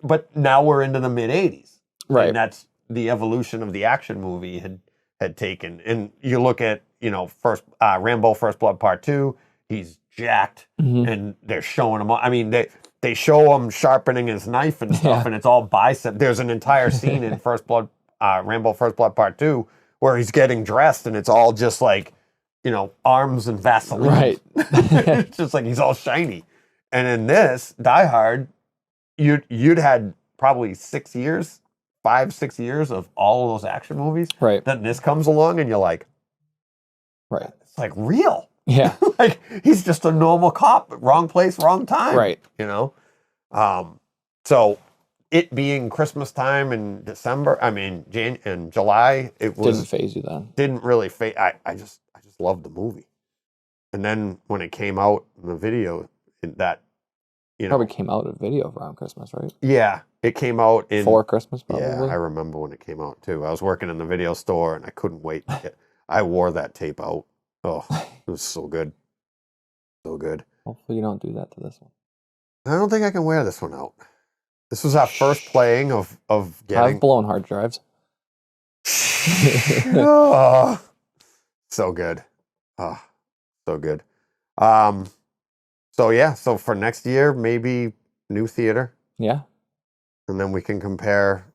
but now we're into the mid 80s. Right. And that's the evolution of the action movie had taken. And you look at, Rambo First Blood Part 2, he's jacked Mhm. and they're showing him, I mean, they show him sharpening his knife and stuff Yeah. and it's all bicep. There's an entire scene in Rambo First Blood Part 2 where he's getting dressed and it's all just like arms and Vaseline. Right. It's just like he's all shiny. And in this, Die Hard, you'd had probably 6 years, 5-6 years of all of those action movies. Right. Then this comes along and you're like, Right. it's like real. Yeah. Like he's just a normal cop, wrong place, wrong time. Right. So it being Christmas time in December, in July, it Didn't phase you then. didn't really fade. I just loved the movie. And then when it came out in the video, Probably came out of video around Christmas, right? yeah, it came out in For Christmas, probably. Yeah, I remember when it came out too. I was working in the video store and I couldn't wait. I wore that tape out. Oh, it was so good. So good. Hopefully you don't do that to this one. I don't think I can wear this one out. This was our first playing of getting I've blown hard drives. Oh, so good. Oh, so good. So for next year, maybe new theater, Yeah. and then we can compare.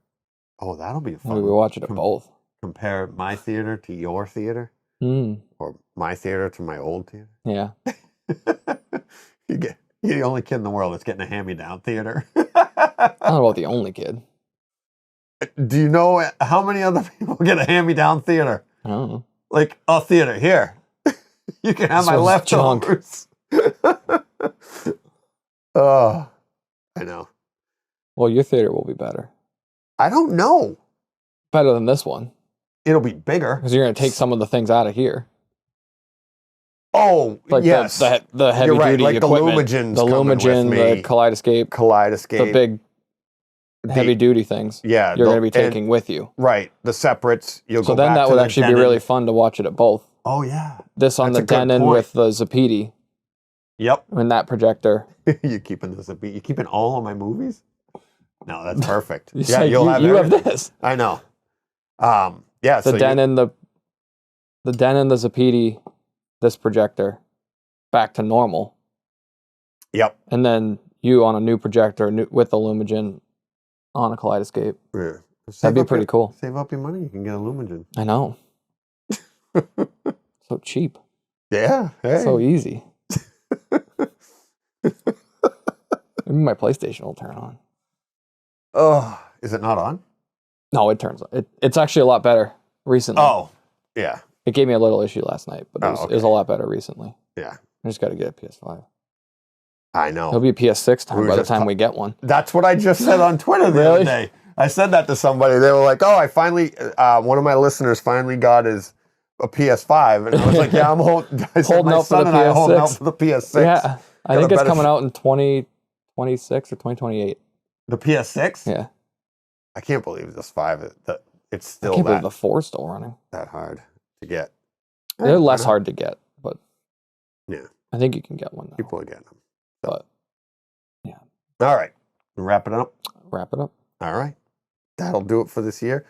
Oh, that'll be fun. We were watching it both. Compare my theater to your theater, Mm. or my theater to my old theater. Yeah. You're the only kid in the world that's getting a hand-me-down theater. I don't know about the only kid. Do you know how many other people get a hand-me-down theater? I don't know. Like, theater, here. You can have This my one's junk. leftovers. Oh, I know. Well, your theater will be better. I don't know. Better than this one. It'll be bigger. Because you're going to take some of the things out of here. Oh, Like yes. the heavy You're right, duty like the equipment. Lumagen's The coming with Lumagen, me. the Kaleidoscape, Kaleidoscape. the big heavy duty things. Yeah. You're going to be and- taking with you. Right. The separates. You'll So go then back that to would the actually be Denon. really fun to watch it at both. Oh, yeah. This on That's a the good Denon point. with the Zapiti Yep. and that projector. You're keeping this a beat. You're keeping all of my movies? No, that's perfect. You Yeah, said you'll you have have everything. this. I know. Yeah. The Denon, the Denon, the Zapiti, this projector, back to normal. Yep. And then you on a new projector with the Lumagen on a Kaleidoscape. Yeah. That'd be pretty cool. Save up your money. You can get a Lumagen. I know. So cheap. Yeah. Hey. So easy. Maybe my PlayStation will turn on. Oh, is it not on? No, it turns on. It's actually a lot better recently. Oh, yeah. It gave me a little issue last night, but it was a lot better recently. Yeah. I just got to get a PS5. I know. It'll be a PS6 time We were by the just time we get one. That's what I just said on Twitter the other Really? day. I said that to somebody. They were like, "Oh, I finally." One of my listeners finally got his a PS5, and I was like, "Yeah, I'm holding." I said, Holding my out for son the and I are holding out PS6. for the PS6. Yeah, I Got think a it's better coming out in 2026 or 2028. The PS6. Yeah, I can't believe this 5. That it's I still can't believe that, the 4's still running. that hard to get. They're Yeah, less why not? hard to get, but Yeah, I think you can get one now. people are getting them. But All right, wrap it up. wrap it up. All right, that'll do it for this year.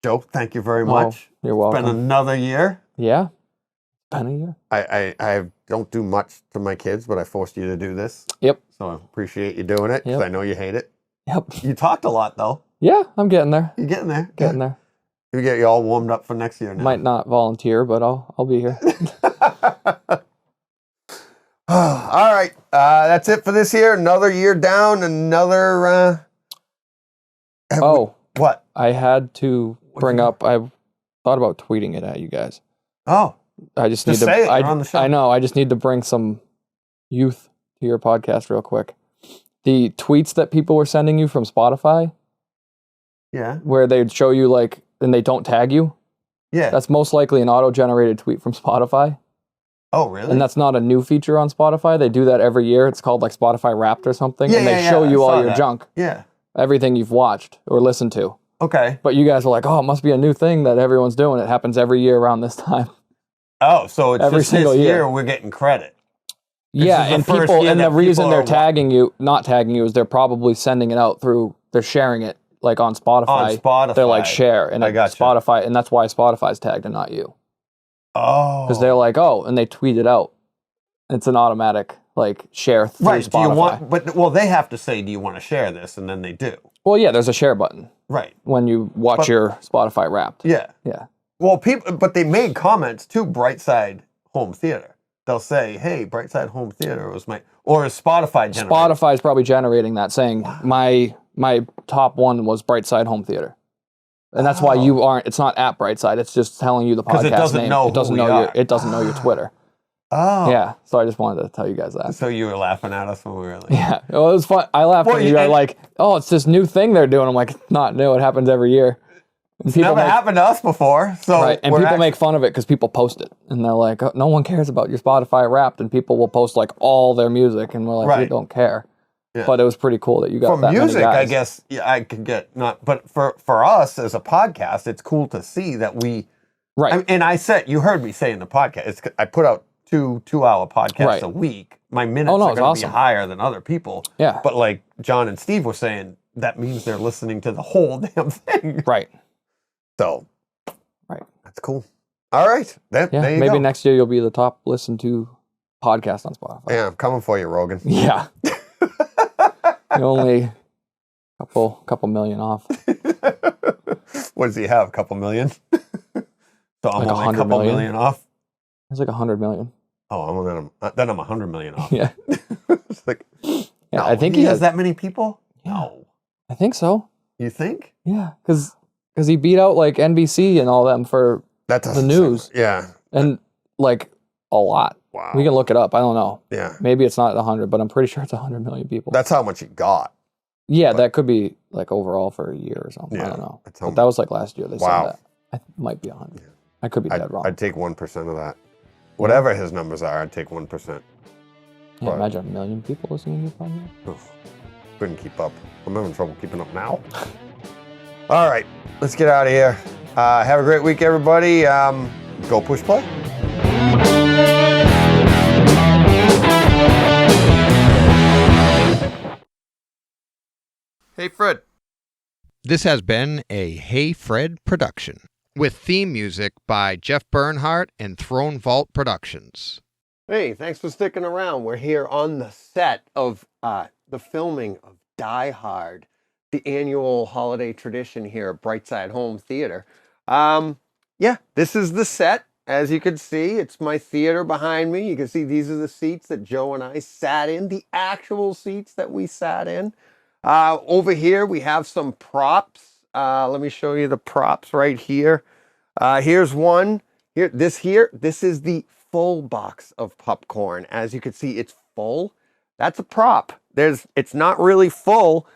Joe, thank you very Oh, much. you're It's welcome. been another year. Yeah, been a year. I don't do much to my kids, but I forced you to do this. Yep. So I appreciate you doing it because Yep. I know you hate it. Yep. You talked a lot though. Yeah, I'm getting there. You're getting there. Getting there. You get you all warmed up for next year now. Might not volunteer, but I'll be here. All right. That's it for this year. Another year down. Another. Oh, What? I had to What'd bring you do? up. I thought about tweeting it at you guys. Oh. I just Just need to. say it, you're on the show. I know. I just need to bring some youth to your podcast real quick. The tweets that people were sending you from Spotify, Yeah. where they'd show you like, and they don't tag you. Yeah. That's most likely an auto-generated tweet from Spotify, oh, really? and that's not a new feature on Spotify. They do that every year. It's called like Spotify Wrapped or something, Yeah, and they yeah, show yeah, you I all saw your that. junk, Yeah. everything you've watched or listened to. Okay. But you guys are like, oh, it must be a new thing that everyone's doing. It happens every year around this time. Oh, so it's Every just single this year. we're getting credit. Yeah, is the and first people, year and the that reason people they're are tagging you, not tagging you, is they're probably sending it out through, they're sharing it like on Spotify. On Spotify. They're like share, and I gotcha. Spotify, and that's why Spotify's tagged and not you. Oh. Because they're like, oh, and they tweet it out. It's an automatic like share through right. Spotify. Do you want? But well, they have to say, "Do you want to share this?" And then they do. Well, yeah, there's a share button Right. when you watch But- your Spotify Wrapped. Yeah. Yeah. Well, people, but they made comments to Brightside home theater. They'll say, "Hey, Brightside Home Theater was my," or is Spotify generating? Spotify's probably generating that, saying my top one was Brightside Home Theater, and that's why you aren't. It's not at Brightside. It's just telling you the podcast it doesn't name. know It doesn't who we know your. are. It doesn't know your Twitter. Oh, Yeah, so I just wanted to tell you guys that. So you were laughing at us when we were like, Yeah, well, it was fun. I laughed Well, when you and- were like, "Oh, it's this new thing they're doing." I'm like, "It's not new. It happens every year." And "Never make, happened to us before." So right, and we're people actually- make fun of it because people post it, and they're like, oh, "No one cares about your Spotify Wrapped," and people will post like all their music, and we're like, "We Right. don't care." Yeah. But it was pretty cool that you got from that music, many guys. I guess I could get not, but for us as a podcast, it's cool to see that we. Right. And I said, you heard me say in the podcast, I put out two-hour podcasts Right. a week. My minutes Oh, no, are it's going to awesome. be higher than other people. Yeah. But like John and Steve were saying, that means they're listening to the whole damn thing. Right. So, Right. that's cool. All right, Yeah. there you Maybe go. next year you'll be the top listened to podcast on Spotify. Yeah, I'm coming for you, Rogan. Yeah. You're only couple million off. What does he have? A couple million? So I'm Like only a 100 couple million? million off. It's like 100 million. Oh, then I'm 100 million off. Yeah. It's like, Yeah. no, I think he he has has that many people. Yeah. No, I think so. you think Yeah, because he beat out like NBC and all them for that doesn't news. sound- yeah. and like a lot. Wow. We can look it up. I don't know. Yeah. Maybe it's not 100, but I'm pretty sure it's 100 million people. That's how much he got. yeah, but- that could be like overall for a year or something. I Yeah, don't know. that's how But that was like last year. They Wow. said that. I might be 100. I could be dead wrong. I'd take 1% of that. Whatever his numbers are, I'd take 1%. Yeah, imagine 1 million people listening to your podcast. Oof. Couldn't keep up. I'm having trouble keeping up now. All right, let's get out of here. Have a great week, everybody. Go push play. Hey, Fred. This has been a Hey Fred production, with theme music by Jeff Bernhardt and Throne Vault Productions. Hey, thanks for sticking around. We're here on the set of the filming of Die Hard, the annual holiday tradition here at Brightside Home Theater. Yeah, this is the set. As you can see, it's my theater behind me. You can see these are the seats that Joe and I sat in, the actual seats that we sat in. Over here, we have some props. Let me show you the props right here. Here's one. This is the full box of popcorn. As you can see, it's full. That's a prop. It's not really full.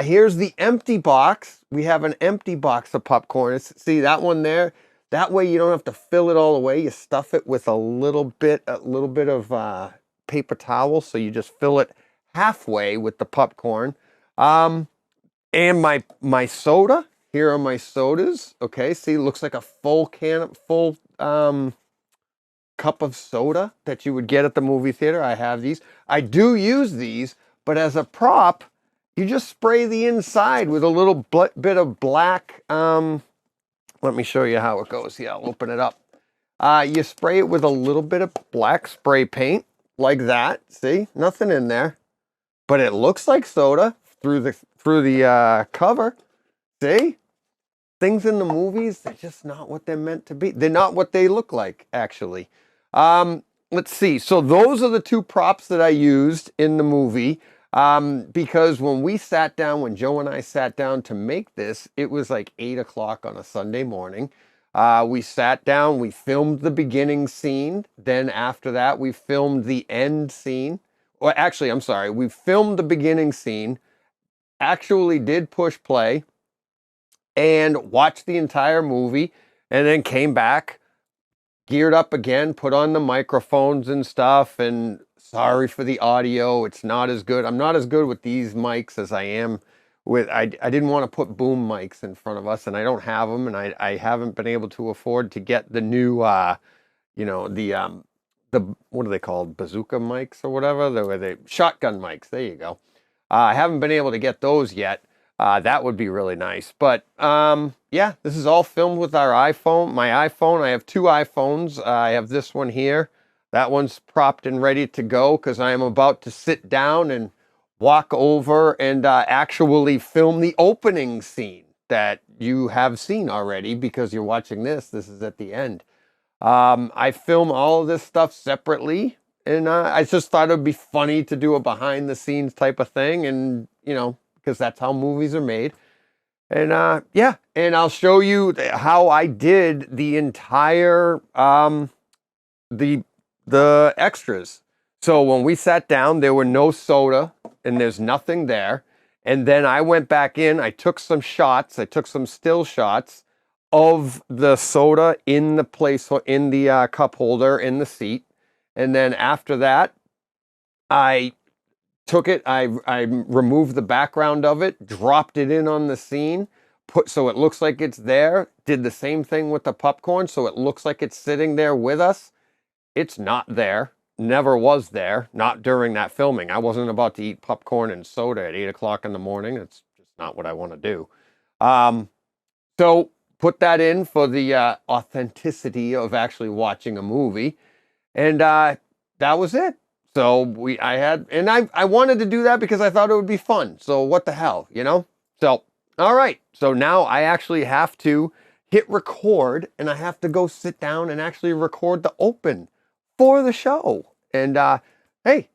Here's the empty box. We have an empty box of popcorn. See that one there? That way you don't have to fill it all away. You stuff it with a little bit of paper towel. So you just fill it halfway with the popcorn. And my soda. Here are my sodas. Okay, see, it looks like a full cup of soda that you would get at the movie theater. I have these. I do use these, but as a prop, you just spray the inside with a little bit of black. Let me show you how it goes. Yeah, I'll open it up. You spray it with a little bit of black spray paint like that. See, nothing in there, but it looks like soda through the cover. See, things in the movies, they're just not what they're meant to be. They're not what they look like, actually. Let's see. So those are the two props that I used in the movie. Because when Joe and I sat down to make this, it was like 8 o'clock on a Sunday morning. We sat down, we filmed the beginning scene. Then after that, we filmed the end scene. Or actually, I'm sorry, we filmed the beginning scene, actually did push play, and watched the entire movie, and then came back, geared up again, put on the microphones and stuff, and sorry for the audio. It's not as good. I'm not as good with these mics as I am with, I didn't want to put boom mics in front of us, and I don't have them, and I haven't been able to afford to get the new, the what are they called? Bazooka mics or whatever? The shotgun mics. There you go. I haven't been able to get those yet. That would be really nice. But yeah, this is all filmed with our iPhone. My iPhone, I have two iPhones. I have this one here. That one's propped and ready to go because I am about to sit down and walk over and actually film the opening scene that you have seen already because you're watching this. This is at the end. I film all of this stuff separately, and I just thought it would be funny to do a behind the scenes type of thing, and because that's how movies are made. And yeah, and I'll show you how I did the entire the extras. So when we sat down, there were no soda and there's nothing there. And then I went back in, I took some shots, I took some still shots of the soda in the cup holder in the seat. And then after that, I took it, I removed the background of it, dropped it in on the scene, so it looks like it's there, did the same thing with the popcorn, so it looks like it's sitting there with us. It's not there, never was there, not during that filming. I wasn't about to eat popcorn and soda at 8 o'clock in the morning. It's just not what I want to do. So put that in for the authenticity of actually watching a movie. And that was it. So I wanted to do that because I thought it would be fun. So what the hell, So, all right. So now I actually have to hit record and I have to go sit down and actually record the open for the show. And hey,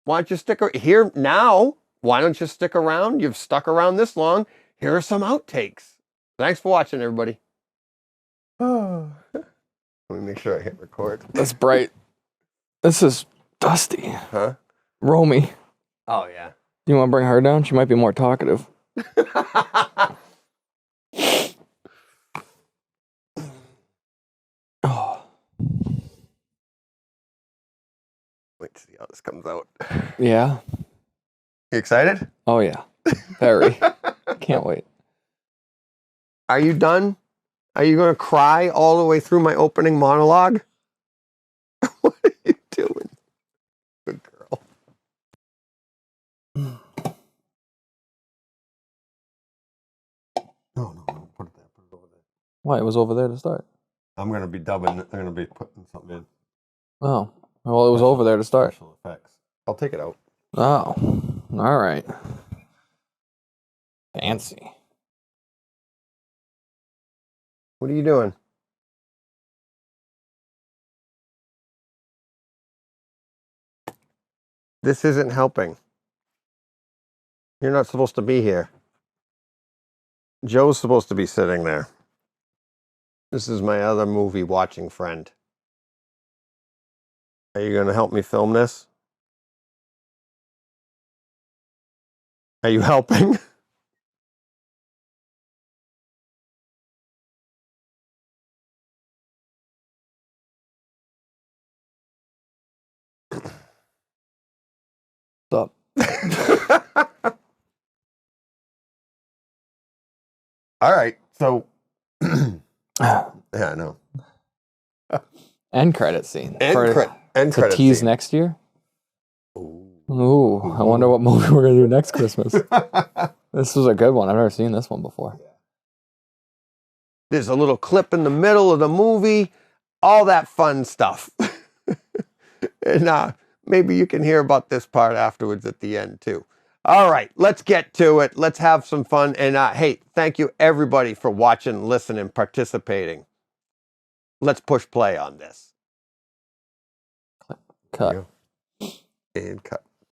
why don't you stick here now? Why don't you stick around? You've stuck around this long. Here are some outtakes. Thanks for watching, everybody. Let me make sure I hit record. That's bright. This is Dusty. Huh? Romy. Oh, yeah. Do you want to bring her down? She might be more talkative. Oh. Wait to see how this comes out. Yeah. You excited? Oh, yeah. Very. Can't wait. Are you done? Are you going to cry all the way through my opening monologue? What are you doing? Good girl. No, put it there. Put it over there. Why? It was over there to start. I'm going to be dubbing. I'm going to be putting something in. Oh. Well, it was over there to start. Special effects. I'll take it out. Oh. All right. Fancy. What are you doing? This isn't helping. You're not supposed to be here. Joe's supposed to be sitting there. This is my other movie watching friend. Are you going to help me film this? Are you helping? Stop. All right. So, yeah, I know. End credit scene. End to credit tease scene. next year. Ooh. I wonder what movie we're gonna do next Christmas. This was a good one. I've never seen this one before. There's a little clip in the middle of the movie, all that fun stuff. And maybe you can hear about this part afterwards at the end too. All right, let's get to it. Let's have some fun. And hey, thank you everybody for watching, listening, participating. Let's push play on this. Cut. And cut.